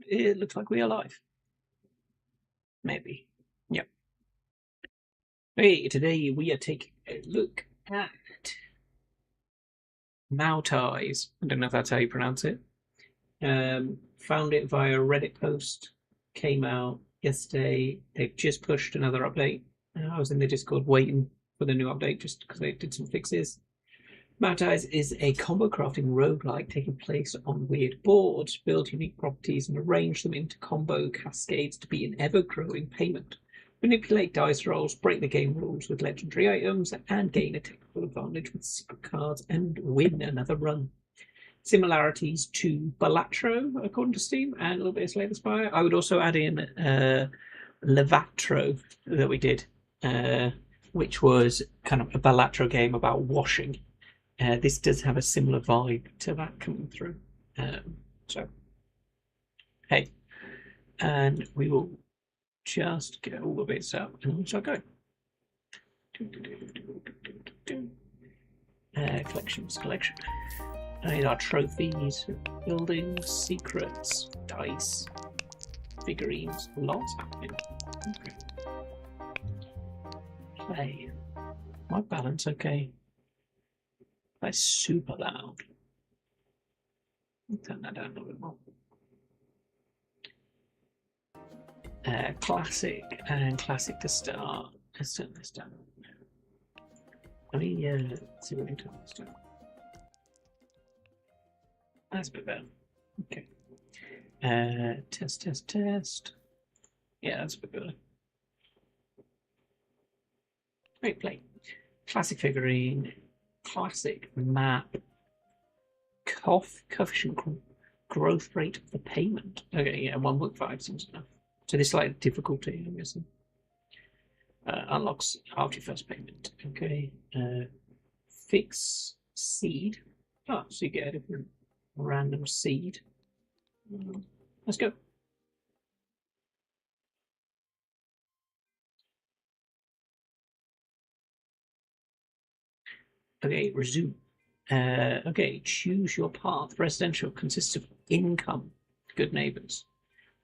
It looks like we are live. Maybe. Yep. Hey, today we are taking a look at Mowties. I don't know if that's how you pronounce it. Found it via a Reddit post. Came out yesterday. They've just pushed another update. I was in the Discord waiting for the new update just because they did some fixes. Mowties is a combo crafting roguelike taking place on weird boards. Build unique properties and arrange them into combo cascades to be an ever-growing payment. Manipulate dice rolls, break the game rules with legendary items, and gain a technical advantage with secret cards and win another run. Similarities to Balatro, according to Steam, and a little bit of Slay the Spire. I would also add in Levatro that we did, which was kind of a Balatro game about washing. This does have a similar vibe to that coming through. So, hey, and we will just get all the bits up and we'll start going. Collection. I need our trophies, buildings, secrets, dice, figurines, lots happening. Okay. Play. My balance okay. That's super loud. Turn that down a little bit more. Classic and classic to start. Let's turn this down. Let me see what we can turn this down. That's a bit better. Okay. Test. Yeah, that's a bit better. Great play. Classic figurine. Classic map. Coefficient growth rate of the payment. Okay, yeah, 1.5 seems enough. So this is like difficulty, I'm guessing. Unlocks after your first payment. Okay. Fix seed. Oh, so you get a different random seed. Let's go. Okay, resume. Okay, choose your path. Residential consists of income, good neighbors.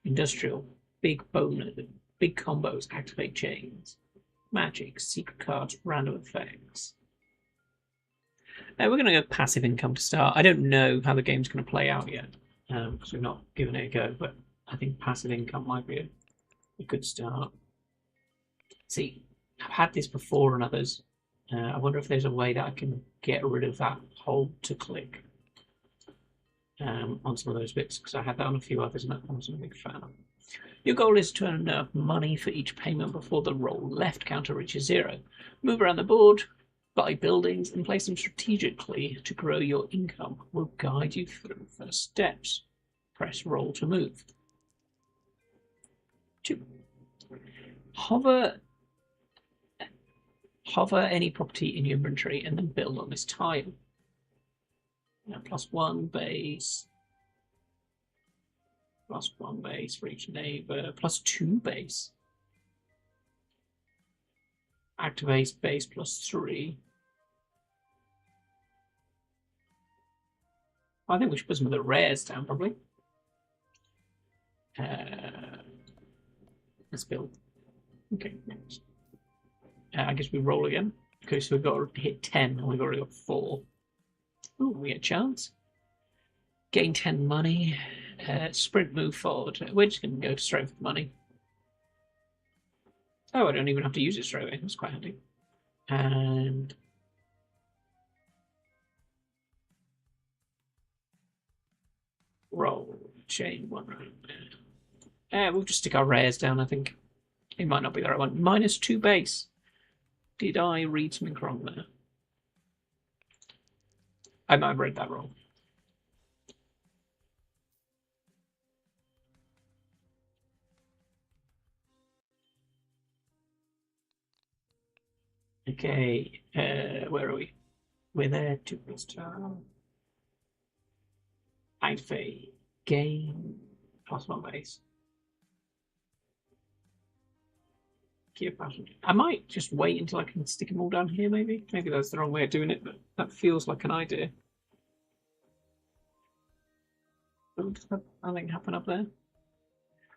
Industrial, big bonus, big combos, activate chains. Magic, secret cards, random effects. We're going to go passive income to start. I don't know how the game's going to play out yet, because we've not given it a go, but I think passive income might be a good start. See, I've had this before on others. I wonder if there's a way that I can get rid of that hold to click on some of those bits, because I had that on a few others and I wasn't a big fan of. Your goal is to earn enough money for each payment before the roll left counter reaches 0. Move around the board, buy buildings, and place them strategically to grow your income. We'll guide you through first steps. Press roll to move. 2. Hover any property in your inventory and then build on this tile. Now, +1 base. +1 base for each neighbor. +2 base. Activate base +3. I think we should put some of the rares down, probably. Let's build. Okay, next. I guess we roll again. Okay, so we've got to hit 10 and we've already got 4. Ooh, we get a chance. Gain 10 money. Sprint, move forward. We're just going to go straight for the money. Oh, I don't even have to use it straight away. That's quite handy. And roll. Chain 1 round. We'll just stick our rares down, I think. It might not be the right one. -2 base. Did I read something wrong there? I might have read that wrong. Okay, where are we? We're there to start. Activate. Gain +1 base. I might just wait until I can stick them all down here, maybe. Maybe that's the wrong way of doing it, but that feels like an idea. road. Nothing happen up there.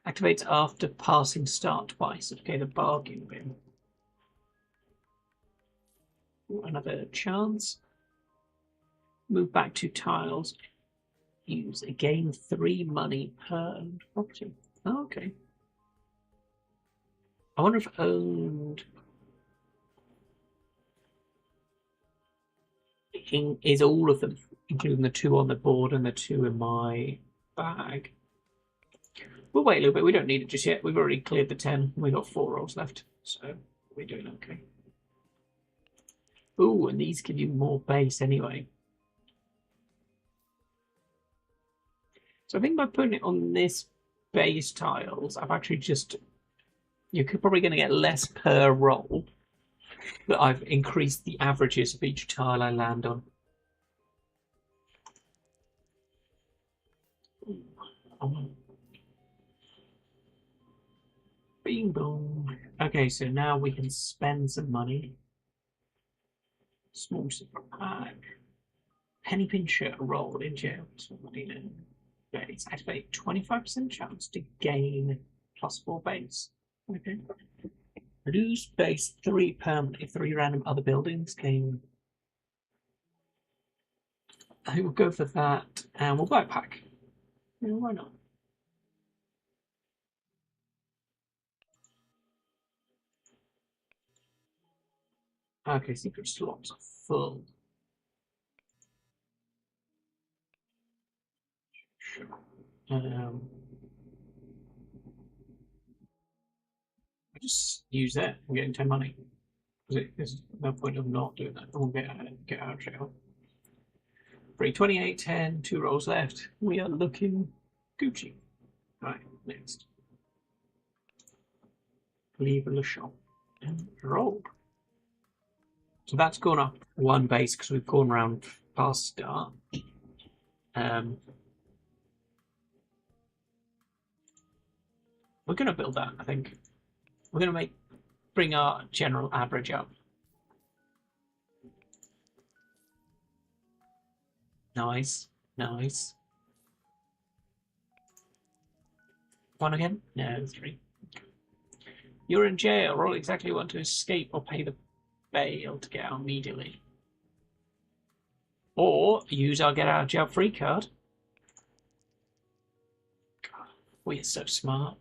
Activates after passing start twice. Okay, the bargain bin. Ooh, another chance. Move back 2 tiles. Use again 3 money per owned property. Oh, okay. I wonder if owned is all of them, including the 2 on the board and the 2 in my bag. We'll wait a little bit. We don't need it just yet. We've already cleared the 10. We've got 4 rolls left, so we're doing okay. Ooh, and these give you more base anyway. So I think by putting it on this base tiles, I've actually just... You're probably going to get less per roll, but I've increased the averages of each tile I land on. Bing bong. Okay, so now we can spend some money. Small super pack. Penny pincher roll in jail. Base. Activate 25% chance to gain +4 base. Okay. Reduce base 3 permanently. 3 random other buildings gain. I think we'll go for that, and we'll buy a pack. Yeah, why not? Okay, secret slots are full. Sure. I just use that. I'm getting 10 money. There's no point of not doing that. I won't get out of jail. 28, 10, 2 rolls left. We are looking Gucci. Right, next. Leave the shop and roll. So that's gone up 1 base because we've gone around past start. We're going to build that, I think. We're going to bring our general average up. Nice, nice. 1 again? No, 3. You're in jail. Roll exactly what to escape or pay the bail to get out immediately. Or use our get out of jail free card. God, we are so smart.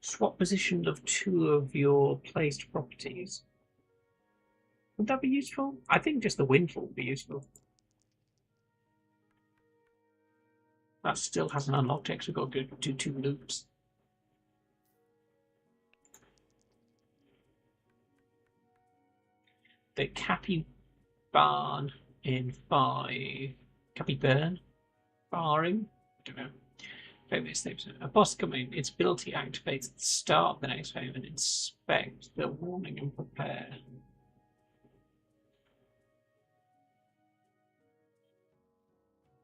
Swap position of 2 of your placed properties. Would that be useful? I think just the windfall would be useful. That still hasn't unlocked it, so we've got to do 2 loops. The Cappy Barn in 5. Cappy Burn? Barring? I don't know. Famous names. A boss coming, its ability activates at the start of the next phase and inspect the warning and prepare.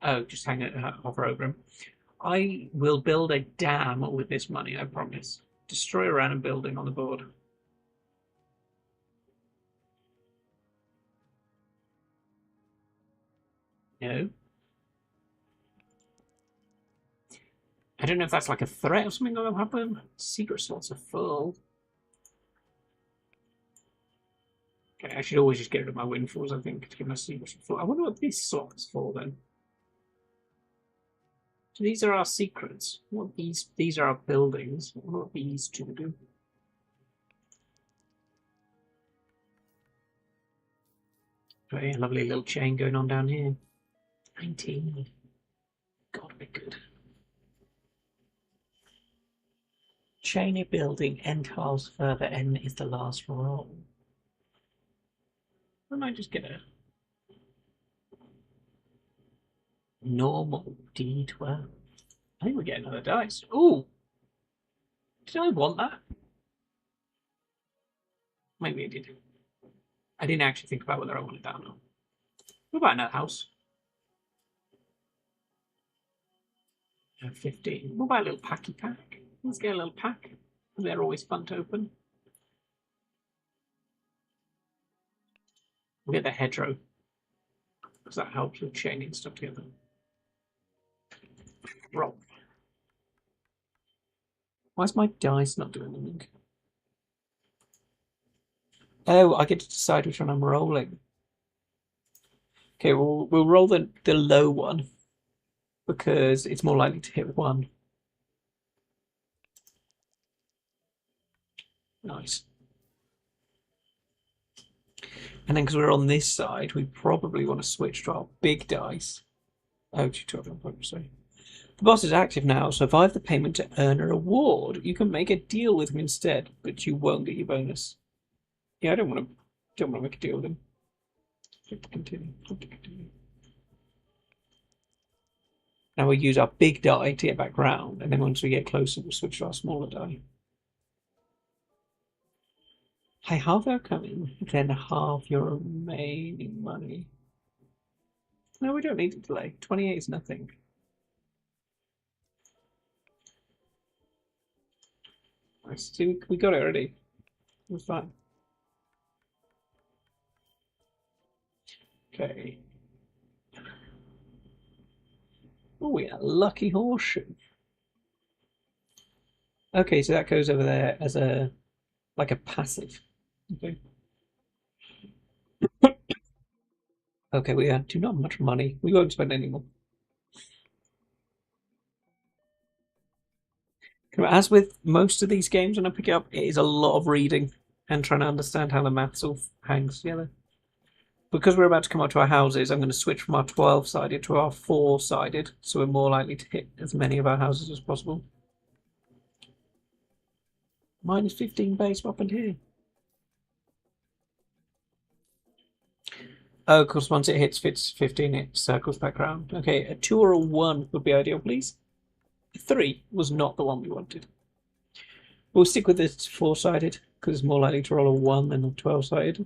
Oh, just hang it, hover over him. I will build a dam with this money, I promise. Destroy a random building on the board. No. I don't know if that's like a threat or something that will happen. Secret slots are full. Okay, I should always just get rid of my windfalls, I think, to give my secrets full. I wonder what this slot is for then. So these are our secrets. What these are our buildings. What are these 2 do? Okay, a lovely little chain going on down here. 19. Gotta be good. Chain a building, N tiles further, N is the last roll. I might just get a normal D12. I think we get another dice. Ooh! Did I want that? Maybe I did. I didn't actually think about whether I wanted that or not. What about another house? 15. What about a little packy pack? Let's get a little pack. They're always fun to open. We'll get the hedgerow, because that helps with chaining stuff together. Roll. Why is my dice not doing anything? Oh, I get to decide which one I'm rolling. Okay, we'll roll the low one because it's more likely to hit 1. Nice. And then because we're on this side, we probably want to switch to our big dice. Oh, 212, sorry. The boss is active now. Survive the payment to earn a reward. You can make a deal with him instead, but you won't get your bonus. Yeah, I don't want to make a deal with him. Click to continue. Click to continue. Now we'll use our big die to get back round, and then once we get closer, we'll switch to our smaller die. I halve our coming, then halve your remaining money. No, we don't need to delay. 28 is nothing. Nice. See, we got it already. It was fine. Okay. Oh, we got a lucky horseshoe. Okay, so that goes over there as a like a passive. Okay. Okay, we do not have much money. We won't spend any more. As with most of these games, when I pick it up, it is a lot of reading and trying to understand how the maths all hangs together. Because we're about to come up to our houses, I'm going to switch from our 12-sided to our 4-sided, so we're more likely to hit as many of our houses as possible. Minus 15 base up and here. Oh, of course, once it hits 15, it circles back around. Okay, a 2 or a 1 would be ideal, please. A 3 was not the one we wanted. We'll stick with this 4-sided, because it's more likely to roll a 1 than a 12-sided.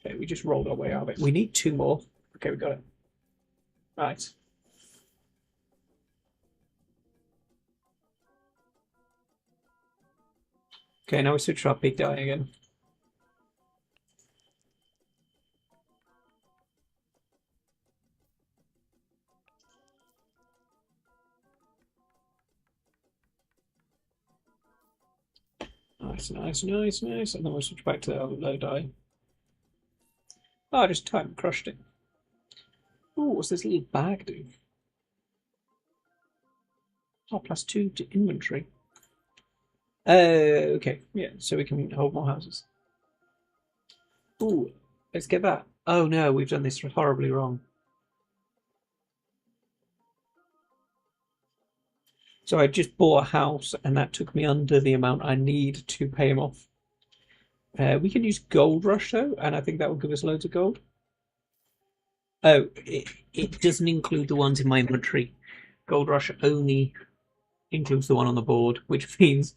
Okay, we just rolled our way out of it. We need 2 more. Okay, we got it. Right. Okay, now we switch to our big die again. Nice, nice, nice, nice. And then we'll switch back to our low die. Oh, I just time crushed it. Oh, what's this little bag do? Oh, +2 to inventory. Okay, yeah, so we can hold more houses. Ooh, let's get that. Oh no, we've done this horribly wrong. So I just bought a house, and that took me under the amount I need to pay him off. We can use Gold Rush though, and I think that will give us loads of gold. Oh, it doesn't include the ones in my inventory. Gold Rush only includes the one on the board, which means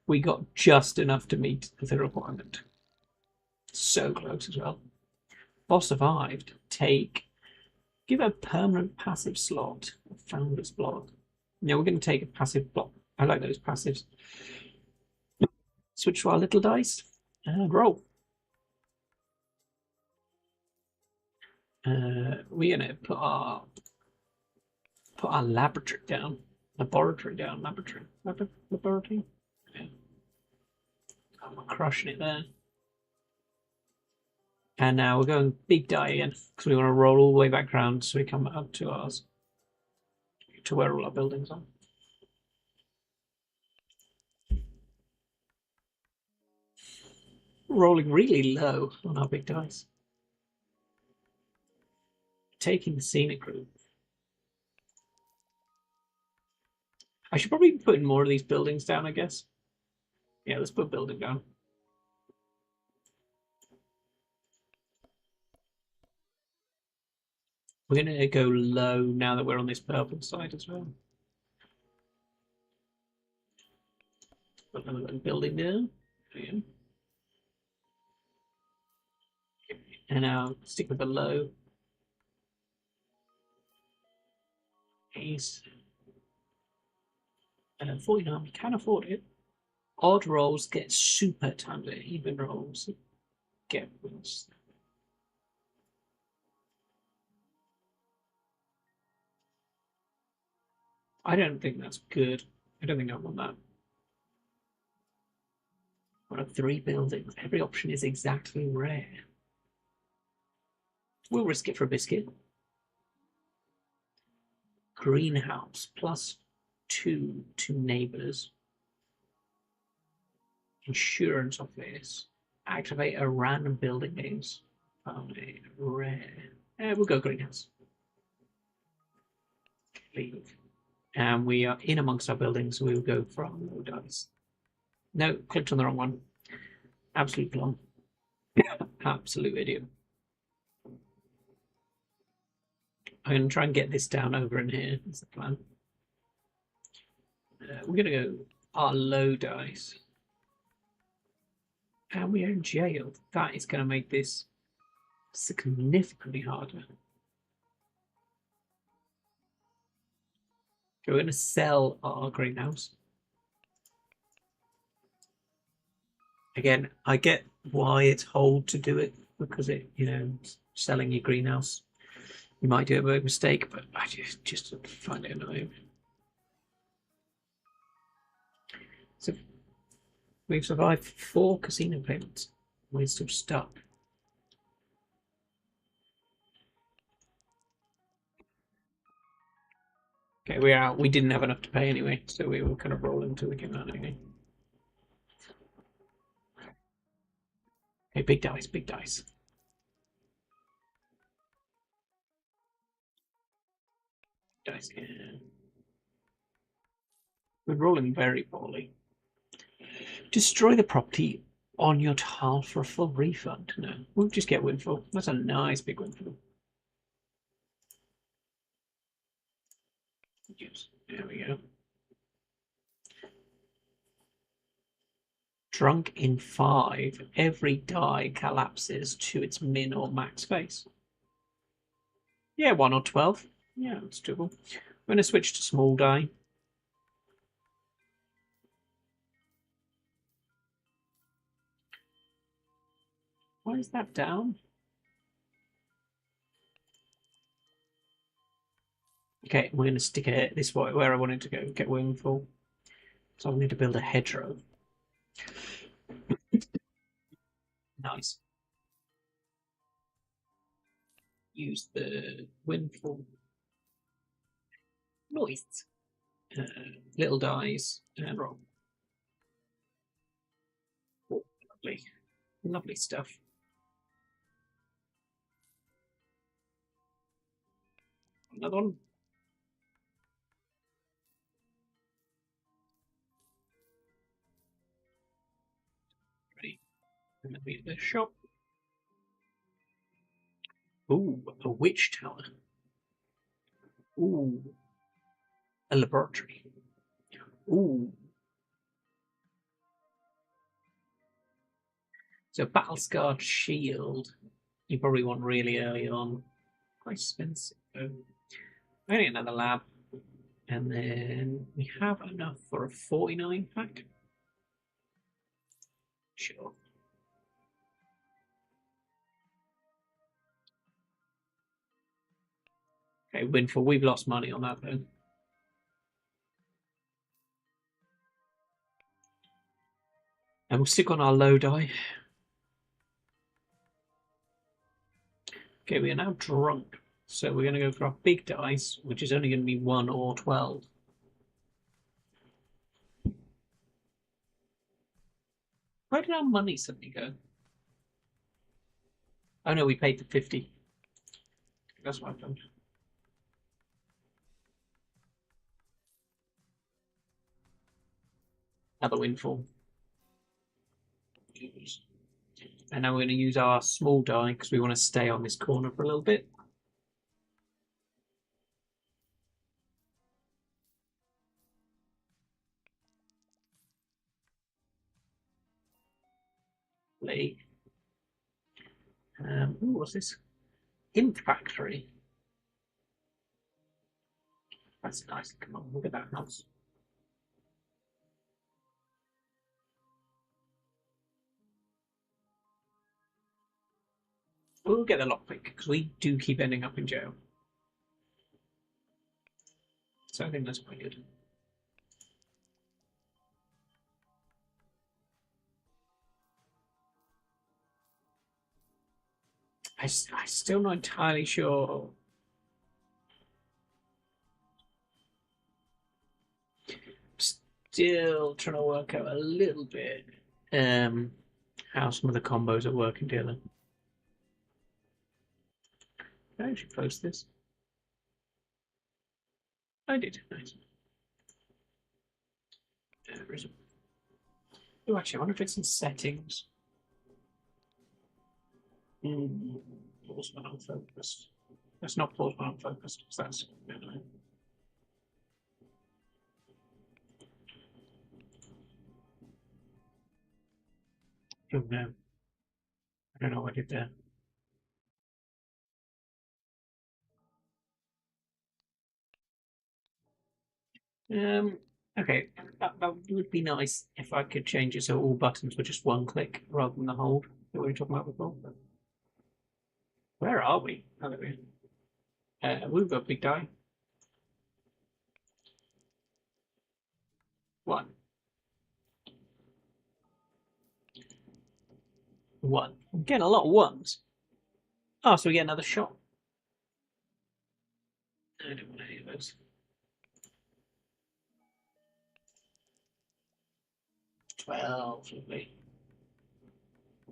we got just enough to meet the requirement. So close as well. Boss survived. Give a permanent passive slot. A founder's block. No, we're going to take a passive block. I like those passives. Switch to our little dice and roll. We're going to put our laboratory down. Laboratory down. Laboratory. Yeah. Oh, we're crushing it there. And now we're going big die again because we want to roll all the way back around so we come up to ours, to where all our buildings are. Rolling really low on our big dice. Taking the scenic route. I should probably be putting more of these buildings down, I guess. Yeah, let's put a building down. We're going to go low now that we're on this purple side as well. Put another building down. Yeah. And now stick with the low. Ace. 49, we can afford it. Odd rolls get super times it. Even rolls get wins. I don't think that's good. I don't think I want that. One of 3 buildings. Every option is exactly rare. We'll risk it for a biscuit. Greenhouse +2 to neighbours. Insurance office. Activate a random building names. Rare. We'll go greenhouse. Leave. And we are in amongst our buildings, so we will go from low dice. No, clicked on the wrong one. Absolute plum. Absolute idiot. I'm going to try and get this down over in here. That's the plan. We're going to go our low dice. And we are in jail. That is going to make this significantly harder. We're going to sell our greenhouse. Again, I get why it's told to do it because it, selling your greenhouse, you might do it by mistake, but I just find it annoying. So we've survived 4 casino payments. We're still stuck. Okay, we're out. We didn't have enough to pay anyway, so we were kind of rolling until we came out anyway. Okay, big dice, big dice. Dice. Yeah. We're rolling very poorly. Destroy the property on your tile for a full refund. No, we'll just get windfall. That's a nice big windfall. Yes, there we go. Drunk in 5. Every die collapses to its min or max face. Yeah, 1 or 12. Yeah, that's doable. I'm going to switch to small die. Why is that down? Okay, we're going to stick it this way where I wanted to go, get windfall. So I need to build a hedgerow. Nice. Use the windfall. Noise. Little dies and roll. Oh, lovely. Lovely stuff. Another one. Ready. And then be the shop. Ooh, a witch tower. Ooh, a laboratory. Ooh. So battle scarred shield. You probably want really early on. Quite expensive though. Only another lab. And then we have enough for a 49 pack. Sure. Okay, windfall. We've lost money on that though. And we'll stick on our low die. Okay, we are now drunk. So we're going to go for our big dice, which is only going to be 1 or 12. Where did our money suddenly go? Oh no, we paid the 50. That's what I've done. Another windfall. And now we're going to use our small die because we want to stay on this corner for a little bit. Ooh, what's this? Imp Factory. That's nice. Come on, look at that house. We'll get the lockpick because we do keep ending up in jail. So I think that's quite good. I'm still not entirely sure. Still trying to work out a little bit how some of the combos are working together. Did I actually post this? I did. Nice. Oh, actually, I wonder if it's in settings. Pause when I'm focused. Let's not pause when I'm focused, because that's annoying. Oh no. I don't know what I did there. Okay, that would be nice if I could change it so all buttons were just one click rather than the hold that we were talking about before. Where are we? Oh, there we are. We've got a big die. One. One. I'm getting a lot of ones. Oh, so we get another shot. I don't want any of those. 12, lovely.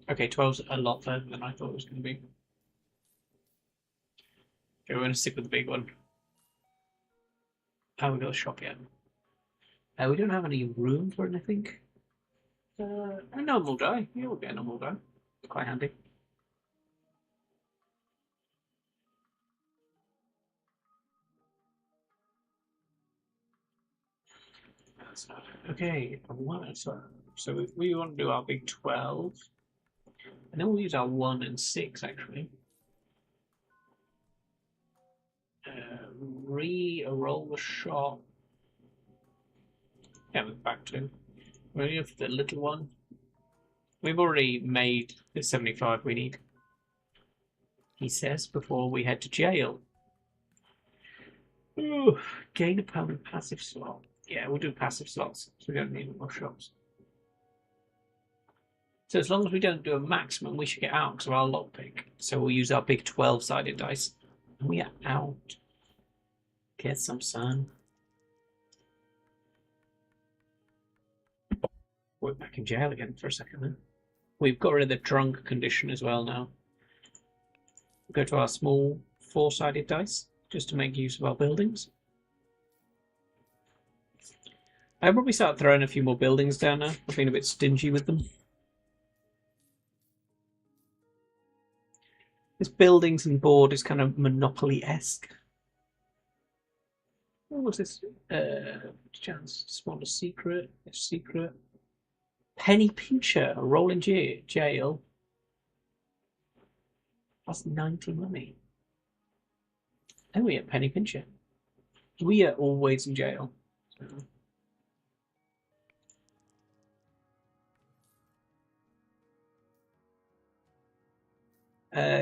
Okay, 12's a lot further than I thought it was going to be. Okay, we're going to stick with the big one. Oh, we got a shop yet. We don't have any room for anything. A normal die. Yeah, we'll get a normal die. Quite handy. Okay, so we want to do our big 12. And then we'll use our 1 and 6 actually. Re-roll the shot. Yeah, we're back to. Ready for the little one. We've already made the 75 we need, he says, before we head to jail. Ooh, gain a permanent passive slot. Yeah, we'll do passive slots, so we don't need more shops. So as long as we don't do a maximum, we should get out because of our lockpick. So we'll use our big 12-sided dice. And we are out. Get some sun. We're back in jail again for a second then. We've got rid of the drunk condition as well now. We'll go to our small 4-sided dice, just to make use of our buildings. I'll probably start throwing a few more buildings down now. I've been a bit stingy with them. This buildings and board is kind of Monopoly-esque. What was this? Chance. Spawn a secret. A secret. Penny pincher. Roll in jail. That's 90 money. Oh, we get penny pincher. We are always in jail.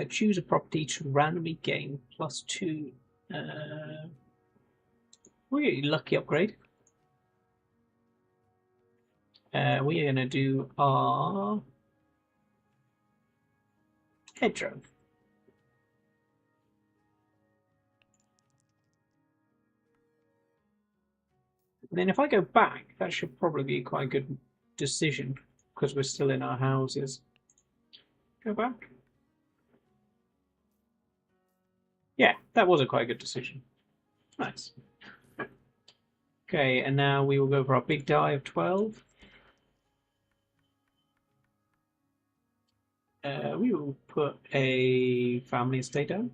Choose a property to randomly gain +2. We get a lucky upgrade. We are going to do our hedgerow. And then if I go back, that should probably be quite a good decision because we're still in our houses. Go back. Yeah, that was a quite good decision. Nice. Okay, and now we will go for our big die of 12. We will put a family estate down.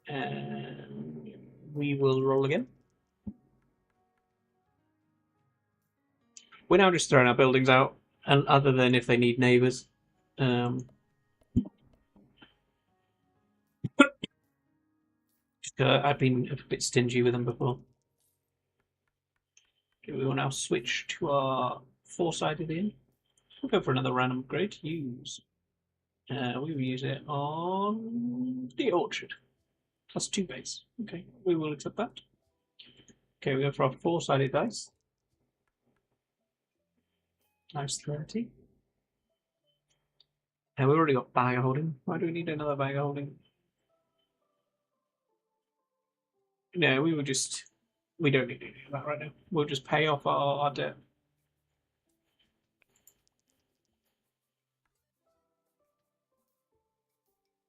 And we will roll again. We're now just throwing our buildings out, and other than if they need neighbours. I've been a bit stingy with them before. Okay, we will now switch to our 4-sided in. We'll go for another random upgrade. Use. We will use it on the orchard. Plus 2 base. Okay, we will accept that. Okay, we go for our 4-sided dice. Nice 30. And we've already got bag holding. Why do we need another bag holding? No, we don't need to do that right now. We'll just pay off our debt.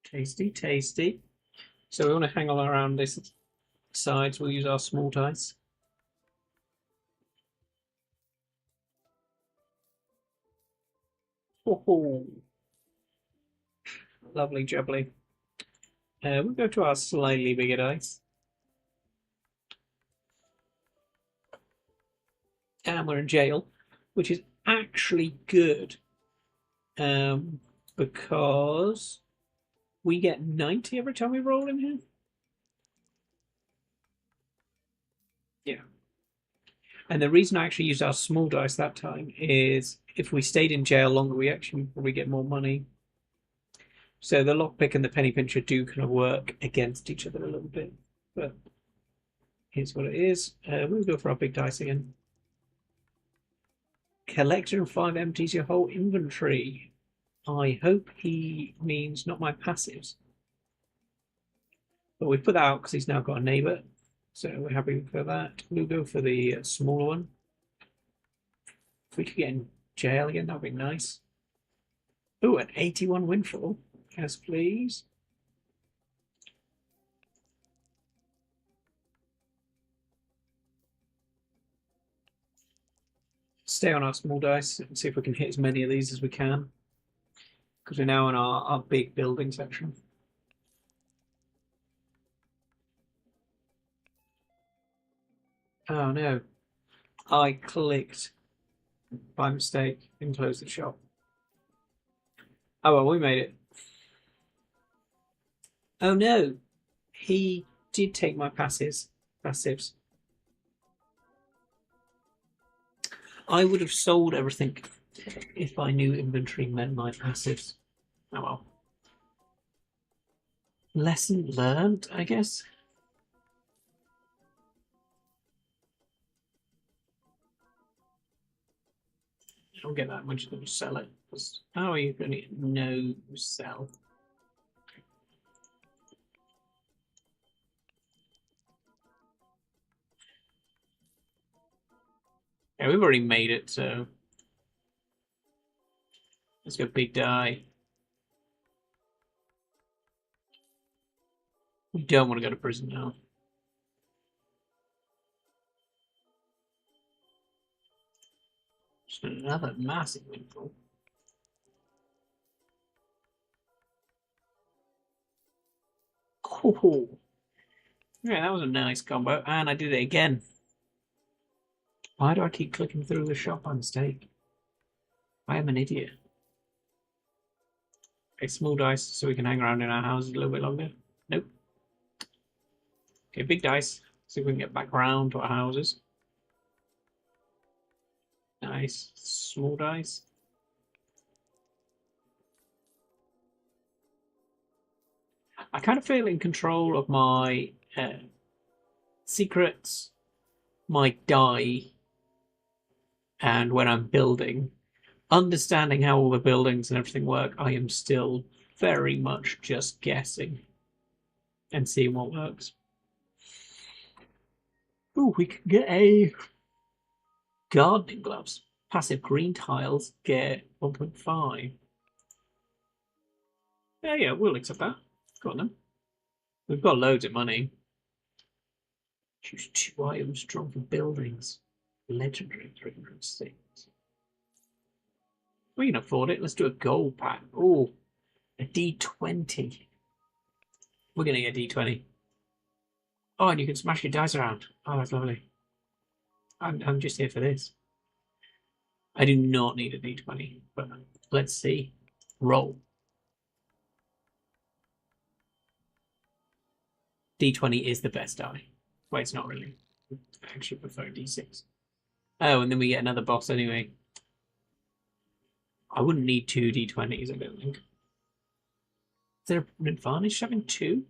Tasty, tasty. So we want to hang on around this side, so we'll use our small dice. Oh, lovely jubbly. We'll go to our slightly bigger dice. And we're in jail, which is actually good. Because we get 90 every time we roll in here. Yeah. And the reason I actually used our small dice that time is if we stayed in jail longer, we actually probably get more money. So the lockpick and the penny pincher do kind of work against each other a little bit. But here's what it is. We'll go for our big dice again. Collector of 5 empties your whole inventory. I hope he means not my passives. But we put that out because he's now got a neighbour. So we're happy for that. We'll go for the smaller one. If we could get in jail again, that would be nice. Oh, an 81 windfall. Yes, please. Stay on our small dice and see if we can hit as many of these as we can. Because we're now in our big building section. Oh no. I clicked by mistake and closed the shop. Oh well, we made it. Oh no. He did take my passives. I would have sold everything if I knew inventory meant my passives. Oh well. Lesson learned, I guess. I don't get that much to sell it. How are you going to no sell? Yeah, we've already made it, so let's go big die. We don't want to go to prison now. Just another massive windfall. Cool. Yeah, that was a nice combo, and I did it again. Why do I keep clicking through the shop by mistake? I am an idiot. Okay, small dice so we can hang around in our houses a little bit longer. Nope. Okay, big dice. See if we can get back around to our houses. Nice. Small dice. I kind of feel in control of my secrets, my die, and when I'm building. Understanding how all the buildings and everything work, I am still very much just guessing and seeing what works. Ooh, we can get a gardening gloves. Passive green tiles get 1.5. Yeah, we'll accept that. Got them. We've got loads of money. Choose 2 items drawn from buildings. Legendary 306. We can afford it. Let's do a gold pack. Oh, a D20. We're going to get a D20. Oh, and you can smash your dice around. Oh, that's lovely. I'm just here for this. I do not need a D20, but let's see. Roll. D20 is the best die. Well, it's not really. I actually prefer D6. Oh, and then we get another boss anyway. I wouldn't need 2 D20s, I don't think. Is there an advantage to having 2?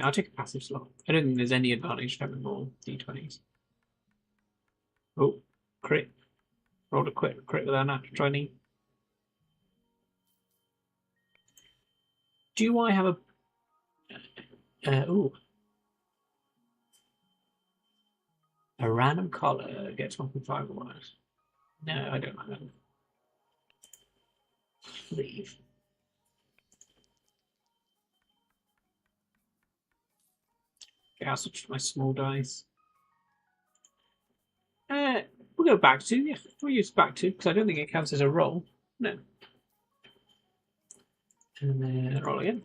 I'll take a passive slot. I don't think there's any advantage to having more d20s. Oh, crit. Rolled a crit with our natural 20. Do I have a... ooh. A random collar gets 1.5 wires. No, I don't like that. Leave. Okay, I'll switch to my small dice. We'll go back to, yeah. We'll use back to, because I don't think it counts as a roll. No. And then roll again.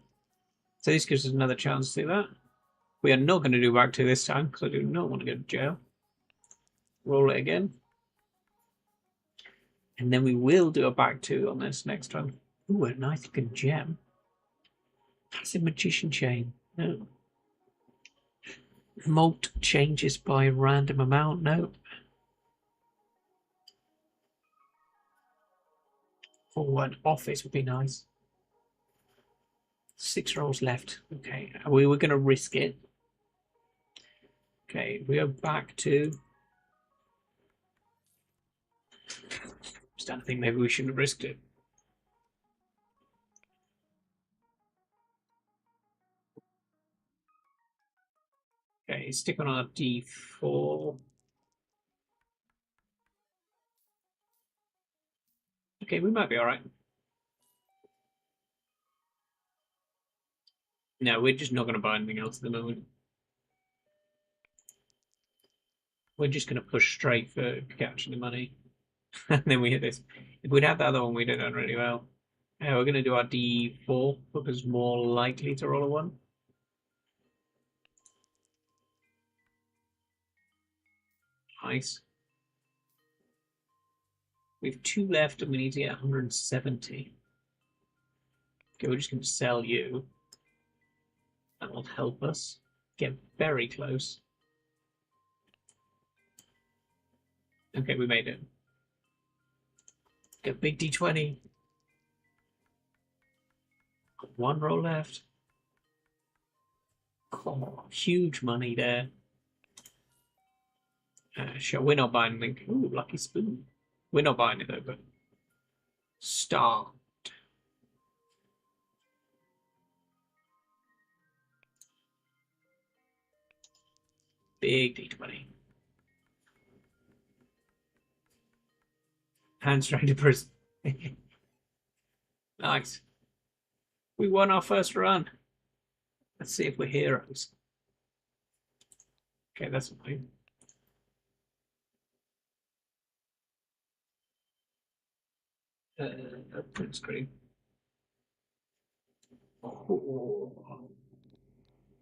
So this gives us another chance to do that. We are not going to do back to this time, because I do not want to go to jail. Roll it again. And then we will do a back two on this next one. Ooh, a nice good gem. Passive magician chain. No. Molt changes by random amount. No. Oh, an office would be nice. 6 rolls left. Okay, we were going to risk it. Okay, we go back to... I'm starting to think maybe we shouldn't have risked it. Okay, stick on our D4. Okay, we might be alright. No, we're just not going to buy anything else at the moment. We're just going to push straight for catching the money. And then we hit this. If we'd had the other one, we'd have done really well. We're going to do our D4 because more likely to roll a 1. Nice. We have 2 left and we need to get 170. Okay, we're just going to sell you. That will help us get very close. Okay, we made it. Get big D20. 1 roll left. Oh, huge money there. Sure, we're not buying anything. Ooh, lucky spoon. We're not buying it though, but start. Big D20. Hands trying to prison. Nice. We won our first run. Let's see if we're heroes. Okay, that's fine. Print screen. Oh.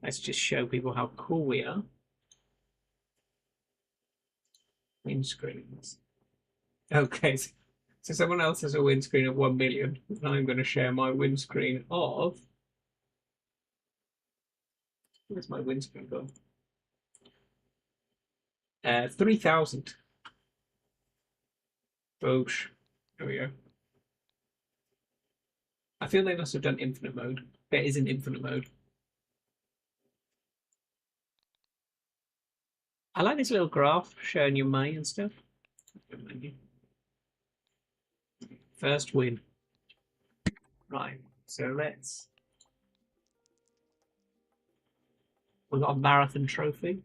Let's just show people how cool we are. Windscreens. Okay, so someone else has a windscreen of 1 million, and I'm going to share my windscreen of... Where's my windscreen gone? 3,000. Boosh. There we go. I feel they must have done infinite mode. There is an infinite mode. I like this little graph showing your money and stuff. First win. Right, so let's... We've got a marathon trophy.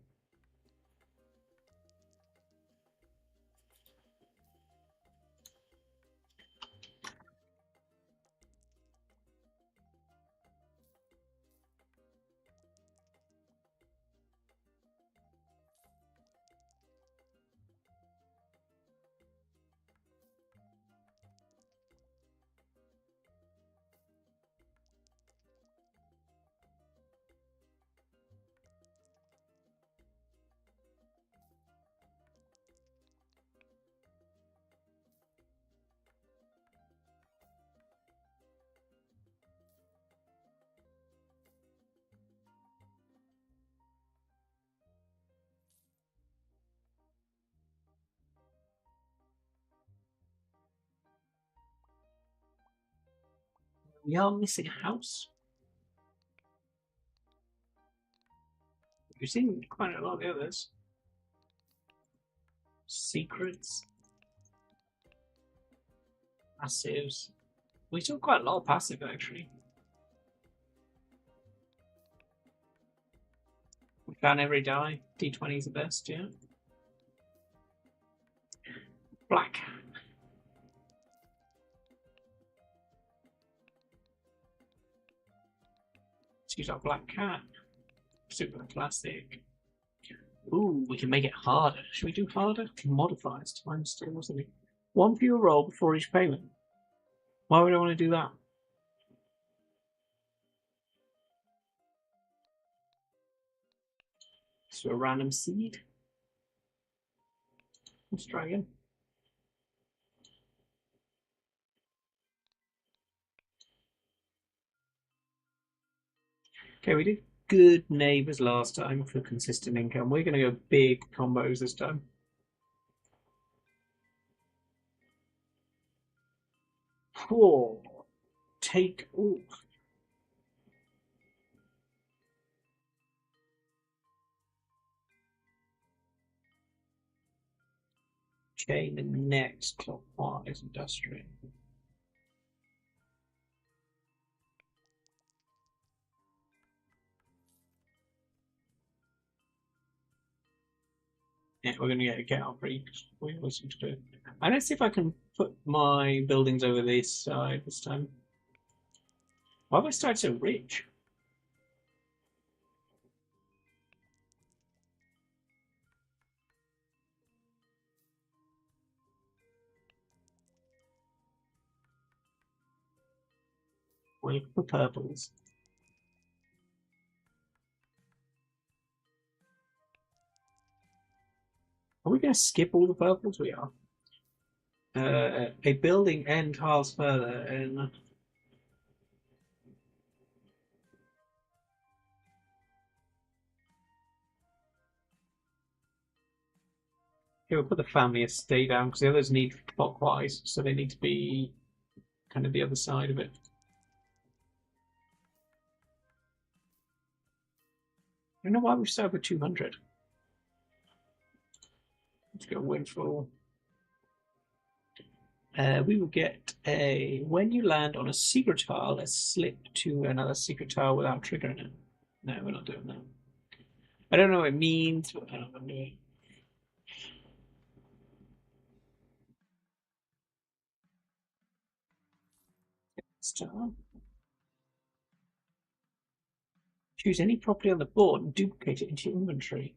We are missing a house. You've seen quite a lot of the others. Secrets, passives. We saw quite a lot of passive actually. We found every die. D20 is the best, yeah. Black. Let's use our black cat. Super classic. Ooh, we can make it harder. Should we do harder? Modifiers, time steal, wasn't it? One fewer roll before each payment. Why would I want to do that? So a random seed. Let's try again. Okay, we did good neighbours last time for consistent income. We're going to go big combos this time. Cool. Take. Ooh. Chain and next clockwise industrial. Yeah, we're going to get our break. We always seem to do. I'm going to see if I can put my buildings over this side this time. Why have I started so rich? Wait for purples. Are we going to skip all the purples? We are. A building and tiles further, and here we'll put the family estate down because the others need clockwise, so they need to be kind of the other side of it. I don't know why we started with 200. Let's go windfall. We will get a when you land on a secret tile, a slip to another secret tile without triggering it. No, we're not doing that. I don't know what it means, but I don't want to do it. Tile. Choose any property on the board and duplicate it into your inventory.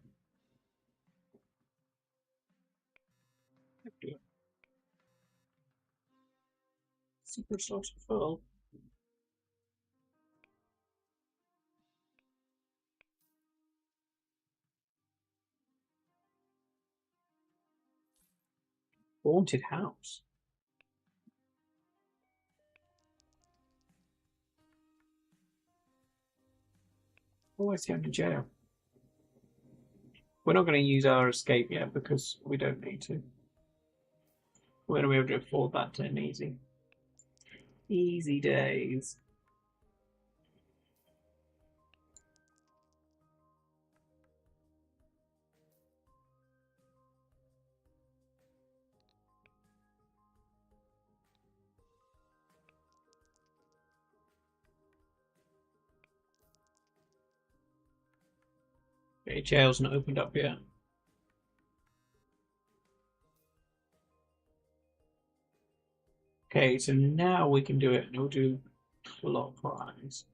Secret slot full. Haunted house. Always going to jail. We're not going to use our escape yet because we don't need to. We're going to be able to afford that 10 easy. Easy days. Okay, jail's not opened up yet. Okay, so now we can do it, and we'll do clockwise.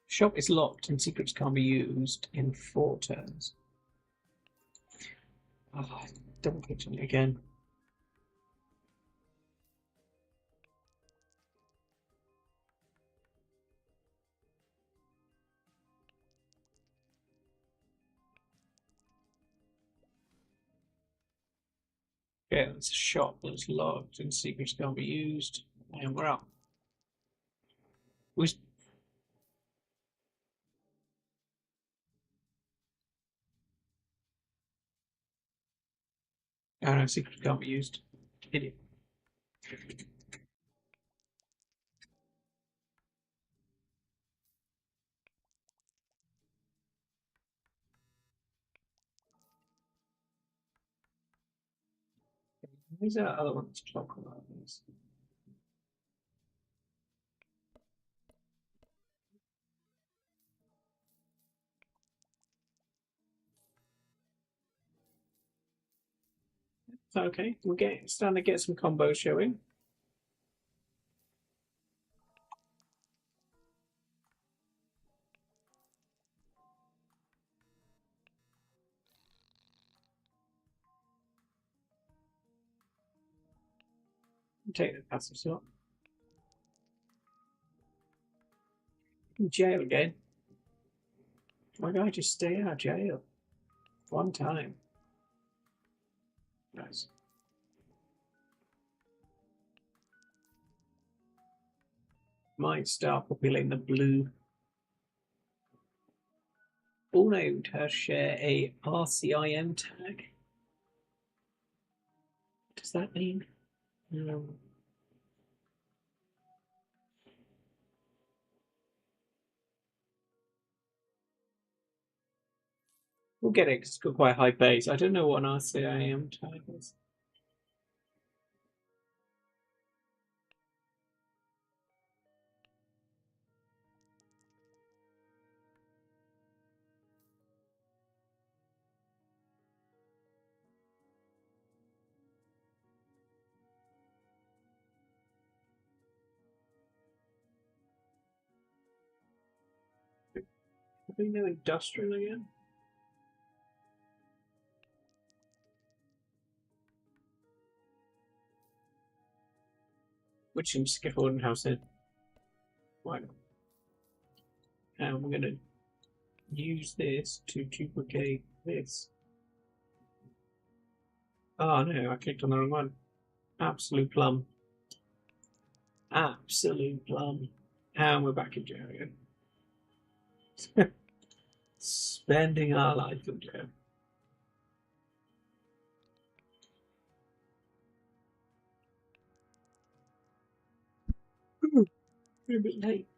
Shop is locked and secrets can't be used in 4 turns. Oh, double clicked again. Okay, that's a shop that's locked and secrets can't be used. And we're out. We Oh no, secrets can't be used. Idiot. These are other ones to talk about. These. So, okay, we're starting to get some combos showing. Take the passive slot. Jail again. Why don't I just stay out of jail? One time. Nice. Might start populating the blue. All named her share a RCIM tag. What does that mean? We'll get it 'cause it's got quite a high base. I don't know what an RCIM tag is. Have we no industrial again? Which seems to skip House in. Why not? And we're going to use this to duplicate this. Oh no, I clicked on the wrong one. Absolute plum. Absolute plum. And we're back in jail again. Spending our life in jail. We're a bit late.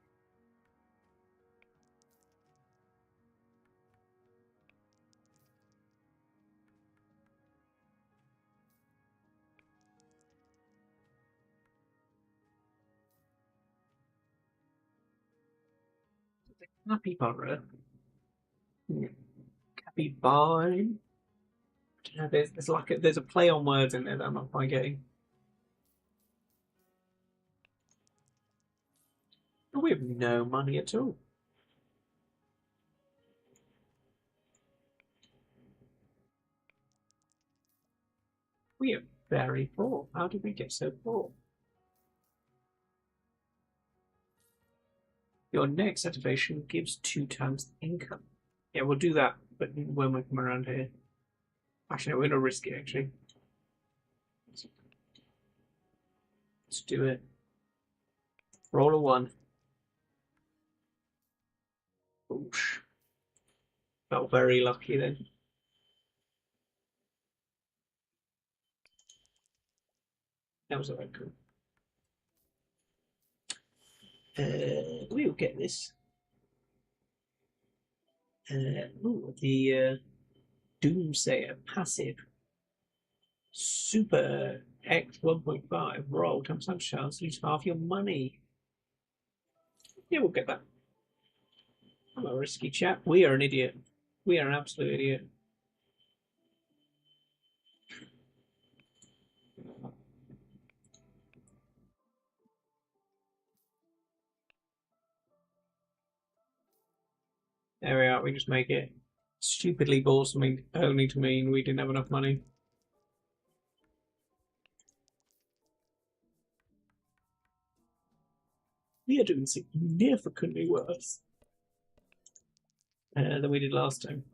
Happy borough. Happy bine. There's like there's a play on words in there that I'm not quite getting. We have no money at all. We are very poor. How did we get so poor? Your next activation gives 2 times the income. Yeah, we'll do that, but when we come around here. Actually, no, we're gonna risk it. Actually, let's do it. Roll a 1. Oosh. Felt very lucky then. That was alright. Cool. We'll get this. Ooh, the Doomsayer passive. Super X 1.5. Roll 10% chance, lose half your money. Yeah, we'll get that. I'm a risky chap. We are an idiot. We are an absolute idiot. There we are. We just make it stupidly bought something only to mean we didn't have enough money. We are doing significantly worse than we did last time.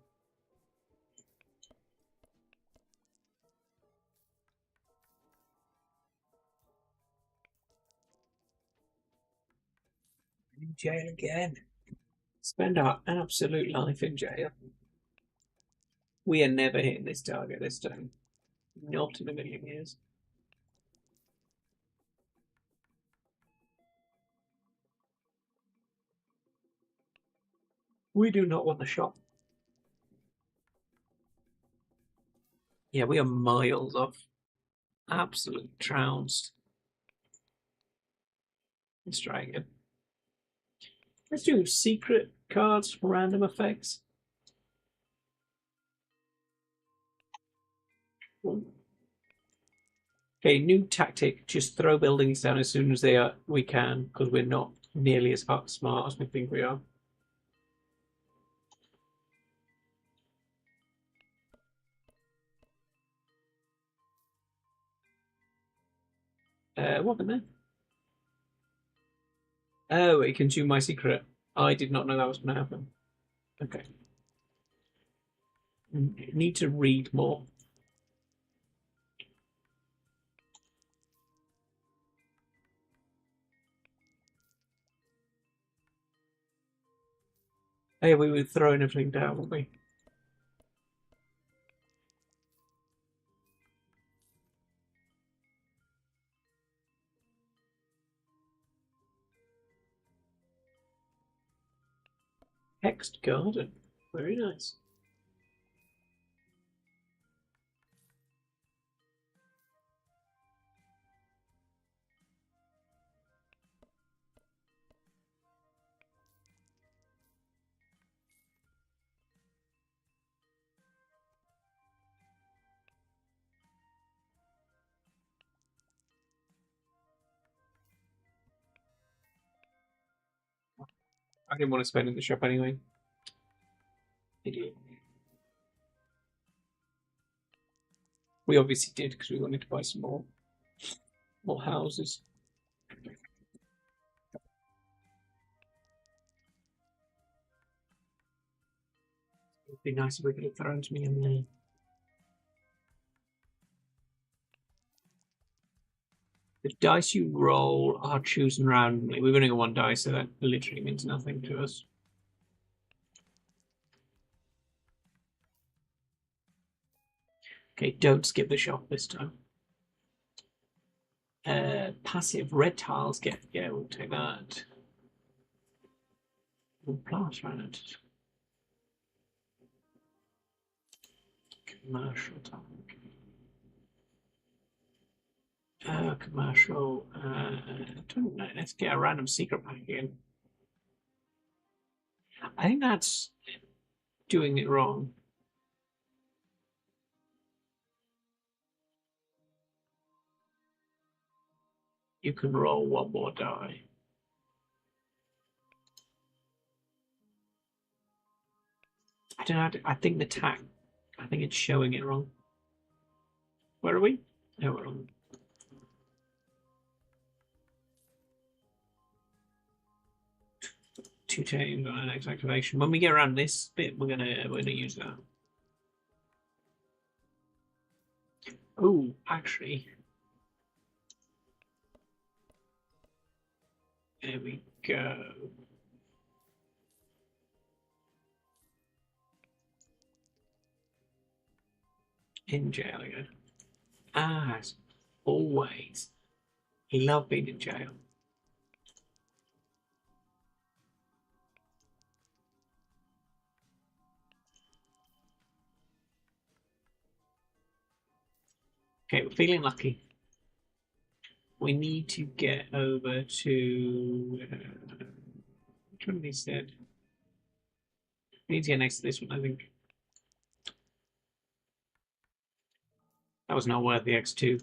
In jail again. Spend our absolute life in jail. We are never hitting this target this time. Not in a million years. We do not want the shop. Yeah, we are miles off. Absolutely trounced. Let's try again. Let's do secret cards, random effects. Okay, new tactic. Just throw buildings down as soon as we can, because we're not nearly as smart as we think we are. What happened there? Oh, it consumed my secret. I did not know that was going to happen. Okay. Need to read more. Hey, we were throwing everything down, weren't we? Hexed garden. Very nice. I didn't want to spend in the shop anyway. Idiot. We obviously did because we wanted to buy some more houses. It'd be nice if we could have thrown to me in there. The dice you roll are chosen randomly. We've only got one dice, so that literally means nothing to us. Okay, don't skip the shop this time. Passive red tiles get. Yeah, we'll take that. We'll plant around. Commercial tile. Commercial. I don't know. Let's get a random secret pack again. I think that's doing it wrong. You can roll one more die. I don't know. I think the tack. I think it's showing it wrong. Where are we? No, we're on. Two chains on an X activation. When we get around this bit, we're gonna use that. Oh, actually, there we go. In jail again. As always, love being in jail. Okay, we're feeling lucky. We need to get over to which one of these said? We need to get next to this one, I think. That was not worth the X2.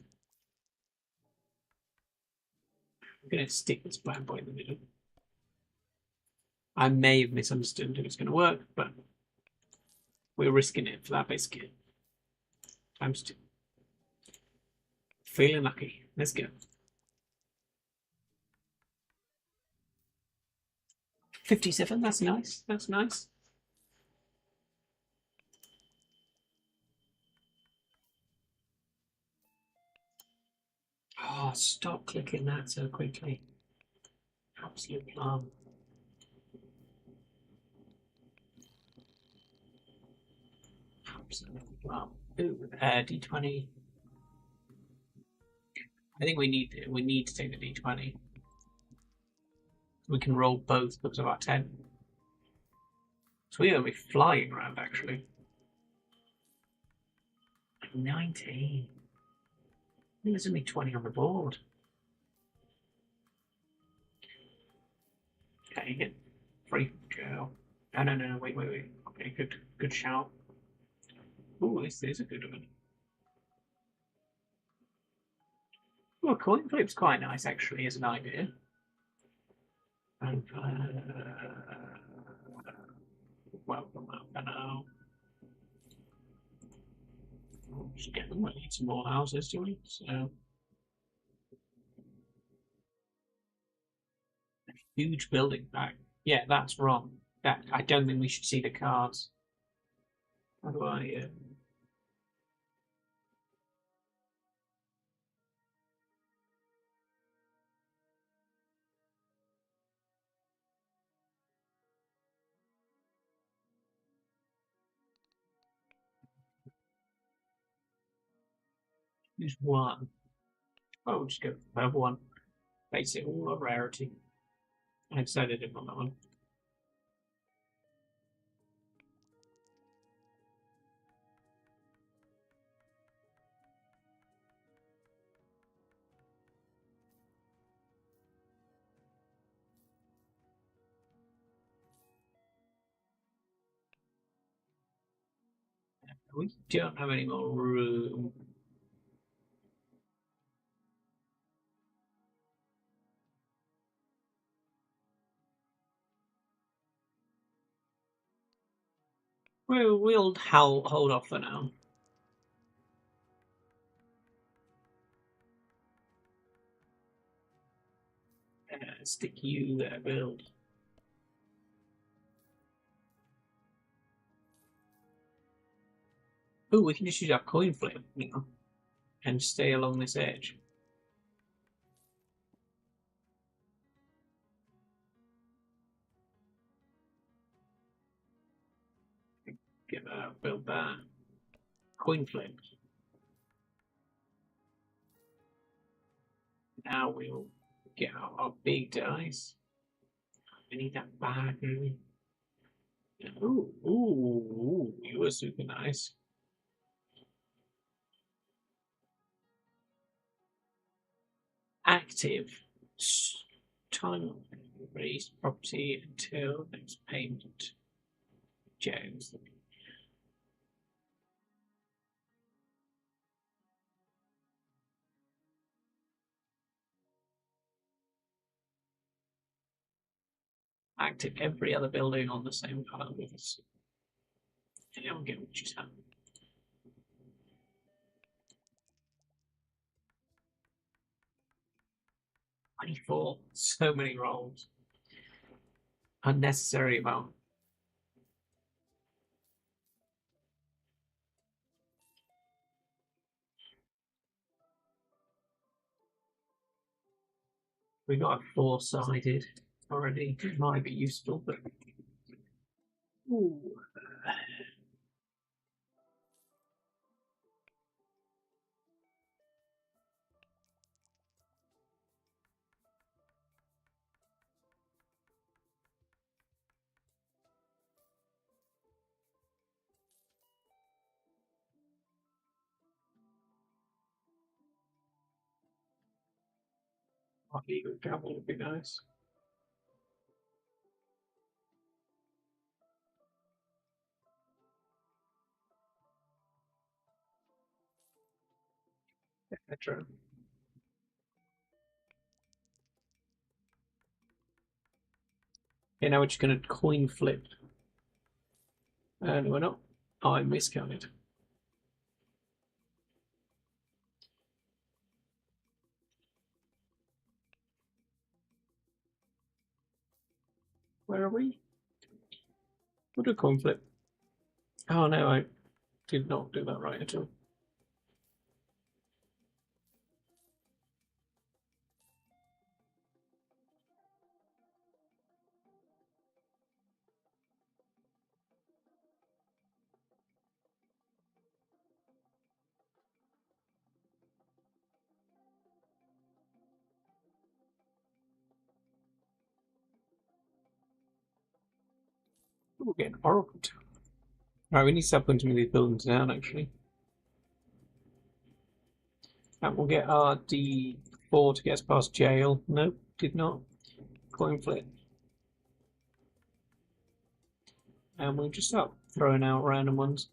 I'm gonna stick this black boy in the middle. I may have misunderstood if it's gonna work, but we're risking it for that biscuit. Times two. Feeling lucky. Let's go. 57, that's nice. That's nice. Oh, stop clicking that so quickly. Absolute plum. Absolute plum. Ooh, D20. I think we need to take the D20. We can roll both because of our 10. So we're going to be flying around actually. 19. There's only 20 on the board. Okay, get free from jail. No, wait. Okay, good shout. Oh, this is a good one. Well, coin flip's quite nice actually as an idea. And welcome out for now. We'll just get them. We need some more houses, do we? So huge building back. Yeah, that's wrong. That I don't think we should see the cards. How do I? Use one. Oh, we'll just go for the purple one. Basic all a rarity. I decided it on that one. We don't have any more room. We'll hold off for now. Stick you there, build. Oh, we can just use our coin flip, you know, and stay along this edge. Get that, build that. Coin flip. Now we'll get out our big dice. We need that bag, really. Ooh, you were super nice. Active. Time raised property until next payment. James. Active every other building on the same colour with us. I don't get what just happened. 24. So many rolls. Unnecessary amount. We got a four-sided already. It might be useful, but ooh. Legal travel would be nice. Etc. Okay, now we're just going to coin flip. And we're not. Oh, I miscounted. Where are we? We'll do coin flip. Oh no, I did not do that right at all. We'll get an Oracle Tower. Right, we need to start putting some of these buildings down actually. And we'll get our D4 to get us past jail. Nope, did not. Coin flip. And we'll just start throwing out random ones.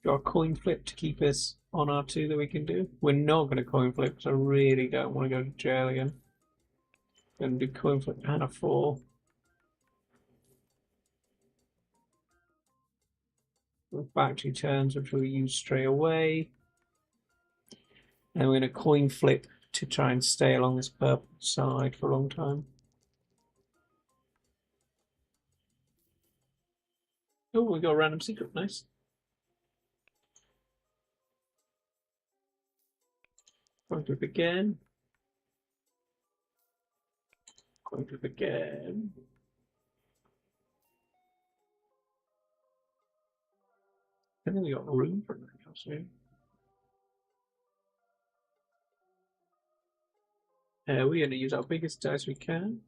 Got a coin flip to keep us on our 2 that we can do. We're not going to coin flip because I really don't want to go to jail again. Going to do coin flip and a 4. With back 2 turns, which we'll use straight away. And we're going to coin flip to try and stay along this purple side for a long time. Oh, we got a random secret. Nice. Coin flip again. Coin flip again. I think we got room for anything else here. We're going to use our biggest dice we can.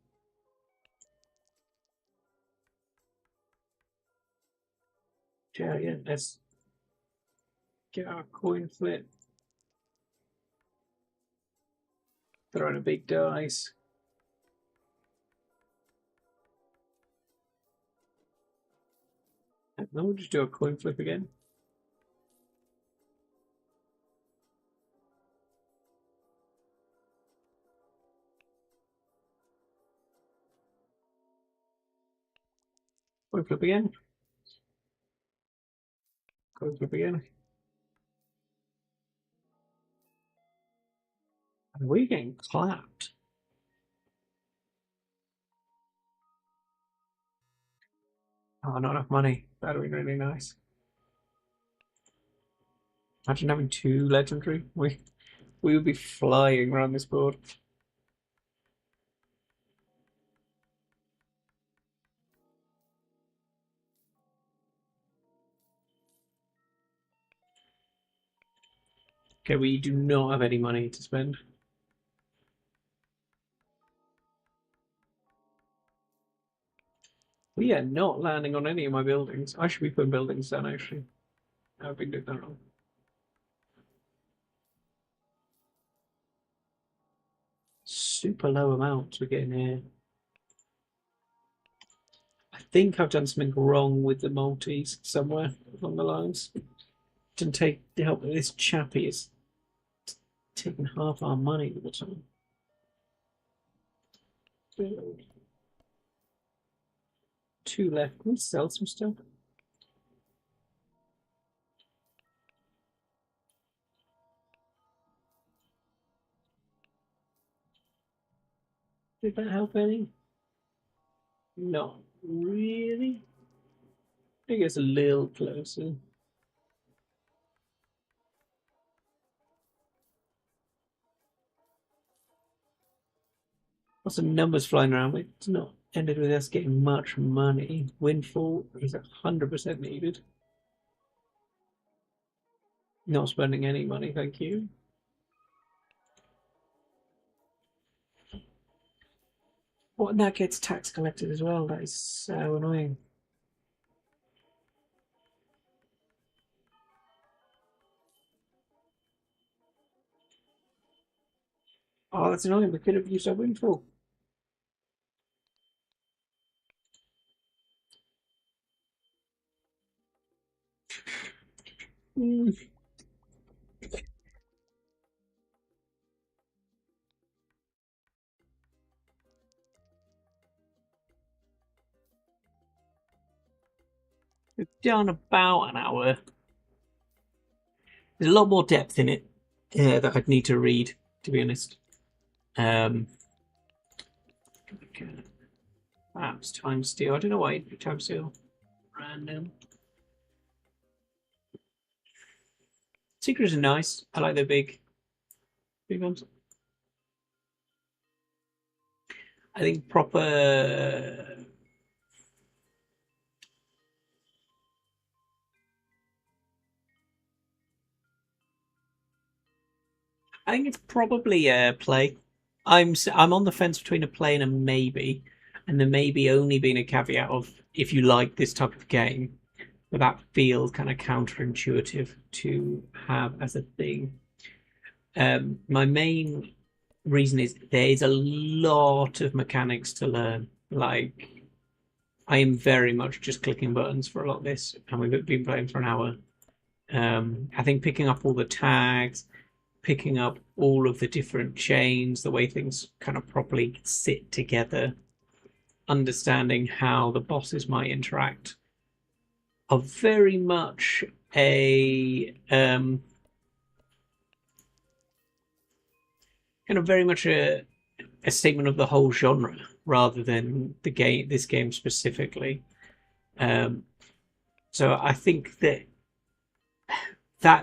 Yeah, let's get our coin flip. Throw in a big dice. And then we'll just do a coin flip again. Coin flip again. Coin flip again. And we're getting clapped. Oh, not enough money. That would be really nice. Imagine having 2 legendary. We would be flying around this board. Okay, we do not have any money to spend. We are not landing on any of my buildings. I should be putting buildings down, actually. I've been doing that wrong. Super low amounts we're getting here. I think I've done something wrong with the Maltese somewhere along the lines. Didn't take the help of this chappie is taking half our money all the time. 2 left. Can we sell some stuff? Did that help any? Not really. I think it's a little closer. Lots of numbers flying around. It's not ended with us getting much money. Windfall is 100% needed. Not spending any money, thank you. What, and that gets tax collected as well. That is so annoying. Oh, that's annoying. We could have used our windfall. Mm. We've done about an hour. There's a lot more depth in it that I'd need to read, to be honest. Perhaps time steal. I don't know why time steal. Random. Secrets are nice. I like the big ones. I think proper. think it's probably a play. I'm on the fence between a play and a maybe, and the maybe only being a caveat of if you like this type of game, but that feels kind of counterintuitive to have as a thing. My main reason is there is a lot of mechanics to learn. Like I am very much just clicking buttons for a lot of this, and we've been playing for an hour. I think picking up all the tags, picking up all of the different chains, the way things kind of properly sit together, understanding how the bosses might interact, are very much a kind of very much a statement of the whole genre rather than the game, this game specifically. Um, so I think that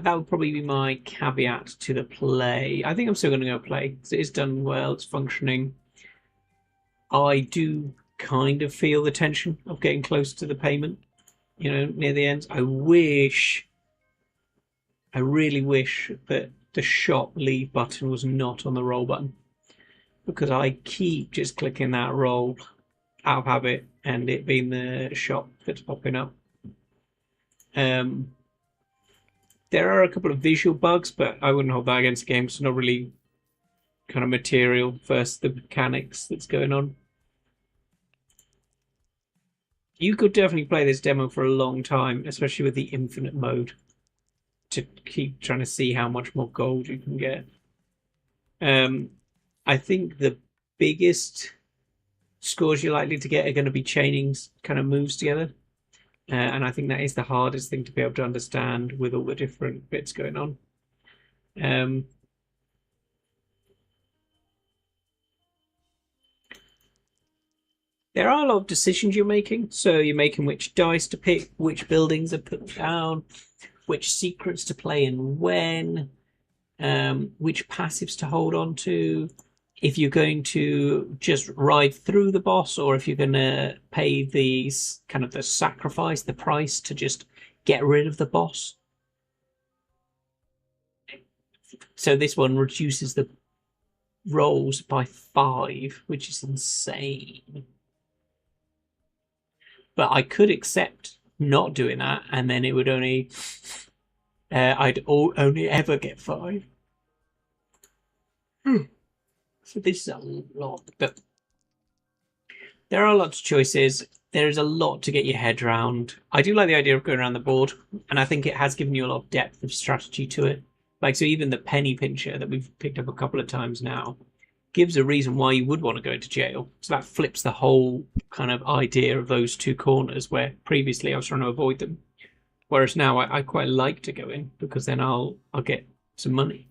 would probably be my caveat to the play. I think I'm still going to go play because it is done well, it's functioning. I do kind of feel the tension of getting close to the payment, near the end. I really wish that the shop leave button was not on the roll button because I keep just clicking that roll out of habit and it being the shop that's popping up. There are a couple of visual bugs, but I wouldn't hold that against the game. It's not really kind of material versus the mechanics that's going on. You could definitely play this demo for a long time, especially with the infinite mode, to keep trying to see how much more gold you can get. I think the biggest scores you're likely to get are going to be chaining kind of moves together. And I think that is the hardest thing to be able to understand with all the different bits going on. There are a lot of decisions you're making. So you're making which dice to pick, which buildings are put down, which secrets to play and when, which passives to hold on to, if you're going to just ride through the boss or if you're going to pay the kind of the sacrifice, the price to just get rid of the boss. So this one reduces the rolls by 5, which is insane. But I could accept not doing that, and then it would only I'd only ever get 5. So this is a lot, but there are lots of choices. There is a lot to get your head around. I do like the idea of going around the board, and I think it has given you a lot of depth of strategy to it. Like, so even the penny pincher that we've picked up a couple of times now gives a reason why you would want to go into jail. So that flips the whole kind of idea of those two corners where previously I was trying to avoid them. Whereas now I quite like to go in because then I'll get some money.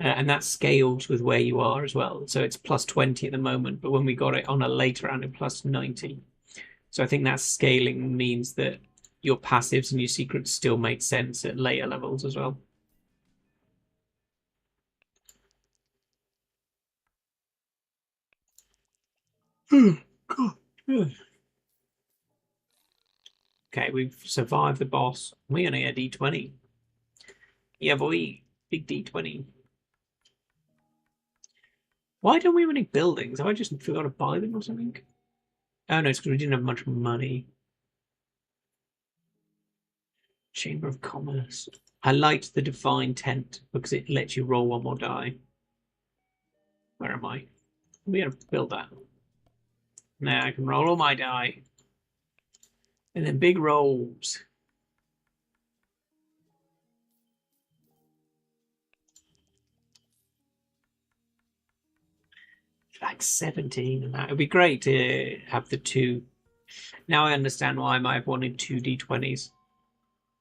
And that scales with where you are as well. So it's plus 20 at the moment, but when we got it on a later round, it's plus 90. So I think that scaling means that your passives and your secrets still make sense at later levels as well. Okay, we've survived the boss. We only had D20. Yeah, boy, big D20. Why don't we have any buildings? Have I just forgot to buy them or something? Oh no, it's because we didn't have much money. Chamber of Commerce. I liked the Divine Tent because it lets you roll one more die. Where am I? We gotta build that. Now I can roll all my die. And then big rolls. Like 17 and that. It'd be great to have the two. Now I understand why I might have wanted 2d20s.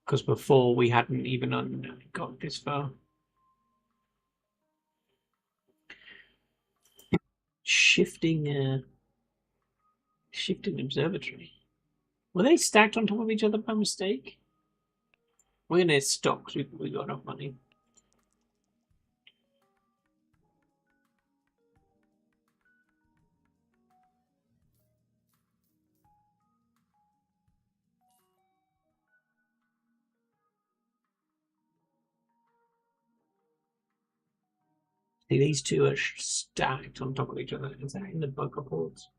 Because before we hadn't even got this far. Shifting observatory. Were they stacked on top of each other by mistake? We're gonna stop because we got enough money. See, these two are stacked on top of each other. Is that in the bug reports?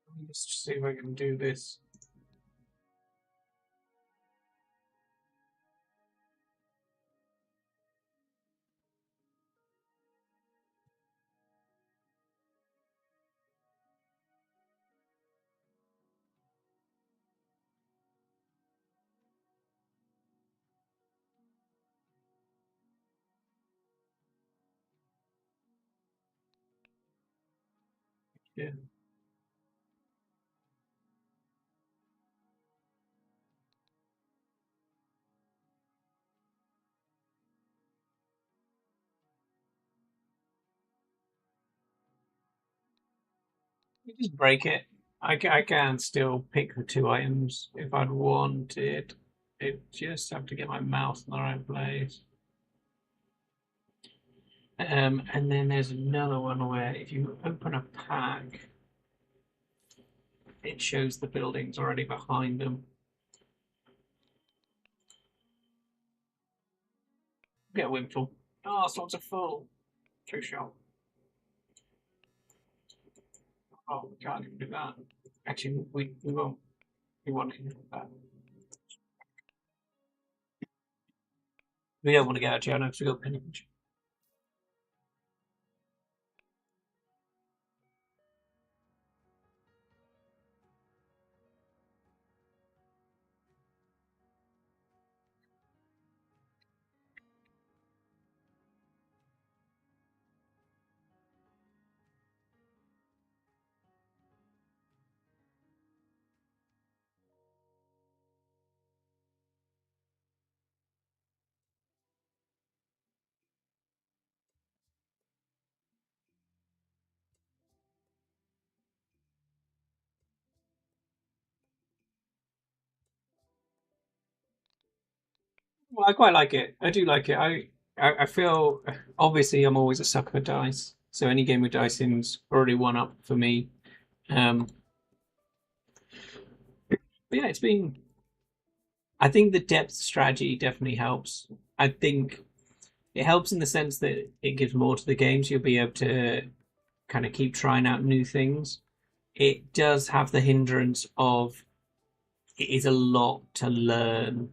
Let me just see if I can do this. Yeah. You just break it. I can still pick the two items if I'd wanted. It just have to get my mouse in the right place. And then there's another one where if you open a pack, it shows the buildings already behind them. Get a windfall. Oh, slots are full. True shot. Oh, we can't even do that. Actually, we won't. We want to do that. We don't want to get out of jail because we got penny pinch. Well, I quite like it. I do like it. I feel obviously I'm always a sucker for dice, so any game with dice in's already one up for me. Um, but yeah, it's been. I think the depth strategy definitely helps. I think it helps in the sense that it gives more to the games. You'll be able to kind of keep trying out new things. It does have the hindrance of it is a lot to learn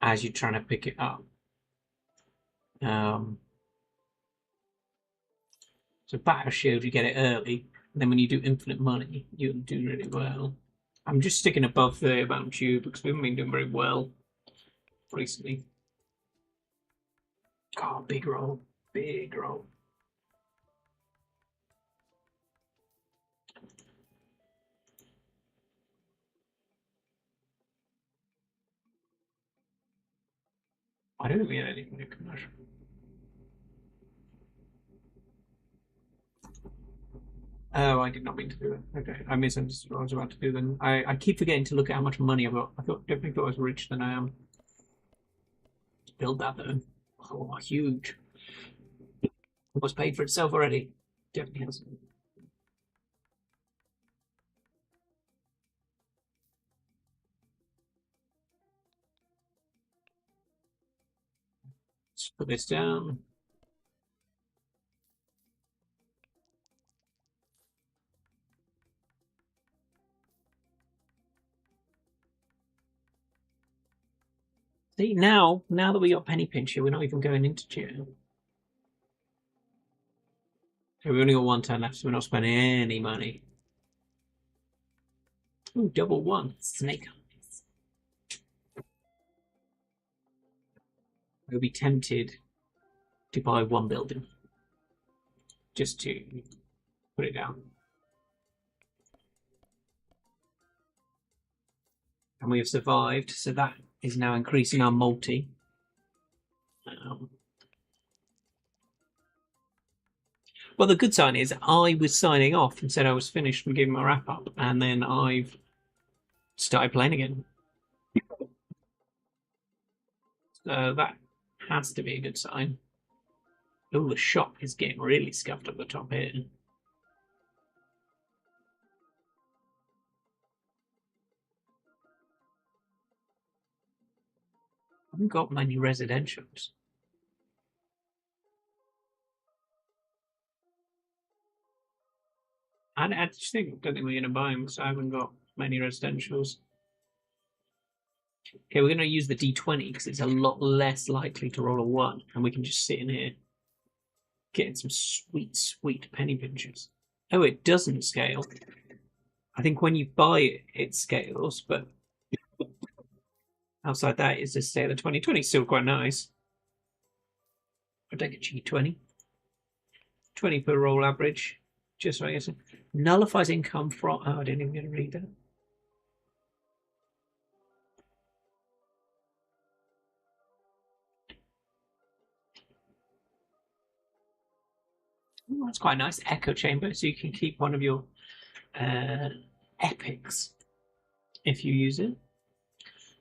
as you're trying to pick it up. Um, so Battle Shield, you get it early, and then when you do Infinite Money, you'll do really well. I'm just sticking above 30 about Tube because we haven't been doing very well recently. Oh, big roll, big roll. I don't think we had anything new commercial. Oh, I did not mean to do that. Okay, I misunderstood what I was about to do then. I keep forgetting to look at how much money I've got. Definitely thought I was richer than I am. Let's build that though. Oh, huge. Almost paid for itself already. Definitely has. Let's put this down. See, now that we got Penny Pincher, we're not even going into jail. Okay, we've only got one turn left, so we're not spending any money. Ooh, double one. Snake eyes. We'll be tempted to buy one building. Just to put it down. And we have survived, so that is now increasing our multi. Um, Well, the good sign is I was signing off and said I was finished and giving my wrap up, and then I've started playing again. So that has to be a good sign. Oh, the shop is getting really scuffed up the top here. I haven't got many residentials. I just don't think we're going to buy them because I haven't got many residentials. Okay, we're going to use the D20 because it's a lot less likely to roll a 1, and we can just sit in here getting some sweet, sweet penny pinchers. Oh, it doesn't scale. I think when you buy it, it scales, but outside that, it's just stay at the 2020. Still quite nice. I'll take a G20. 20 per roll average. Just so I guess. Nullifies income from. Oh, I didn't even get to read that. Oh, that's quite nice. Echo chamber, so you can keep one of your epics if you use it.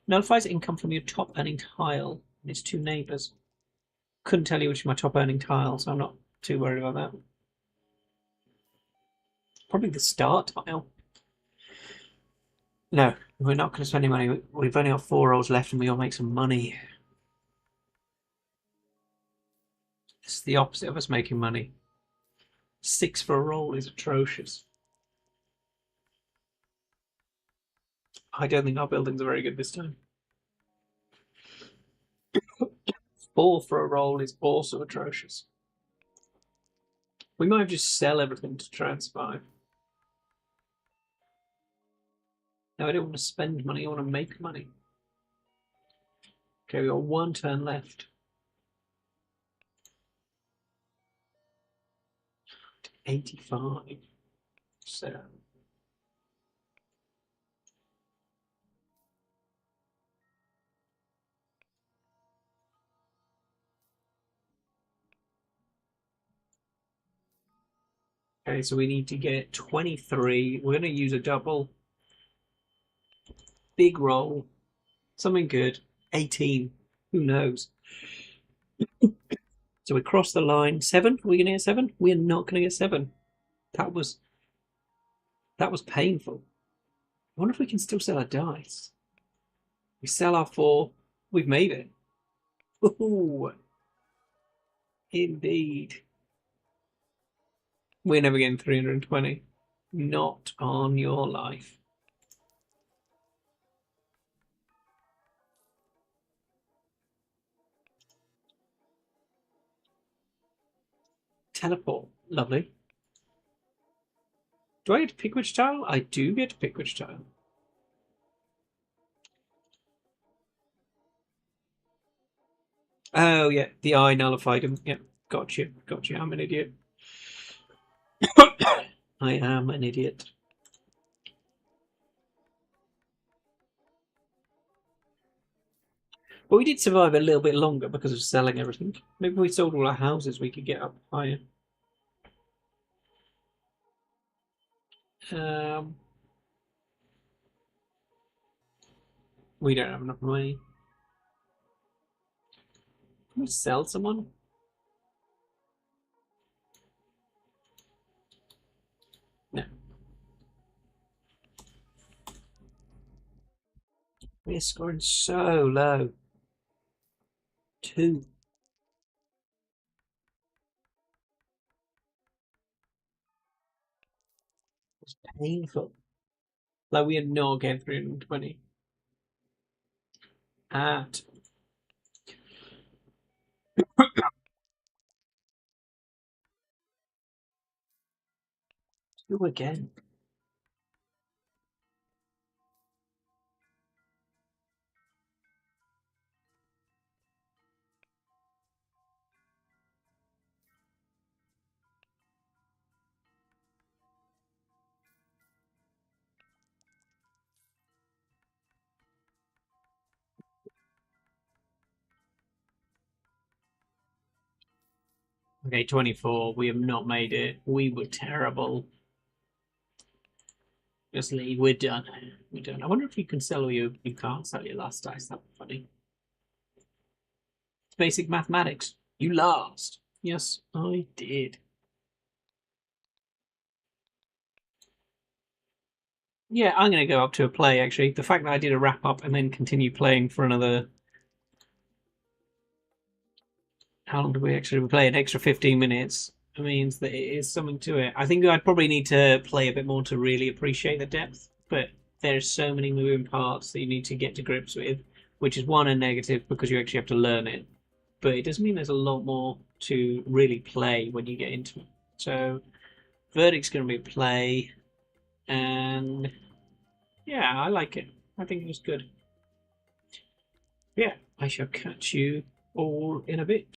Nullifies income from your top earning tile and its 2 neighbours. Couldn't tell you which is my top earning tile, so I'm not too worried about that. Probably the start tile. No, we're not going to spend any money. We've only got 4 rolls left and we all make some money. It's the opposite of us making money. 6 for a roll is atrocious. I don't think our buildings are very good this time. 4 for a roll is also atrocious. We might have just sell everything to try and survive. No, I don't want to spend money, I want to make money. Okay, we've got 1 turn left. 85. So. Okay, so we need to get 23. We're going to use a double. Big roll. Something good. 18. Who knows? So we cross the line. 7? Are we going to get 7? We're not going to get 7. That was painful. I wonder if we can still sell our dice. We sell our 4. We've made it. Ooh, indeed. We're never getting 320. Not on your life. Teleport. Lovely. Do I get to pick which tile? I do get to pick which tile. Oh, yeah. The eye nullified him. Yep. Gotcha. Gotcha. I'm an idiot. I am an idiot. But we did survive a little bit longer because of selling everything. Maybe if we sold all our houses, we could get up higher. Um, we don't have enough money. Can we sell someone? No. We're scoring so low. 2. It's painful. Like we are not getting 320. At 2 again. Okay, 24. We have not made it. We were terrible. Just leave. We're done. We're done. I wonder if you can sell your. You can't sell your last dice. That'd be funny. It's basic mathematics. You lost. Yes, I did. Yeah, I'm going to go up to a play, actually. The fact that I did a wrap up and then continue playing for another. How long did we actually play? An extra 15 minutes. It means that it is something to it. I think I'd probably need to play a bit more to really appreciate the depth, but there's so many moving parts that you need to get to grips with, which is one, a negative because you actually have to learn it. But it does mean there's a lot more to really play when you get into it. So, verdict's going to be a play, and yeah, I like it. I think it was good. Yeah, I shall catch you all in a bit.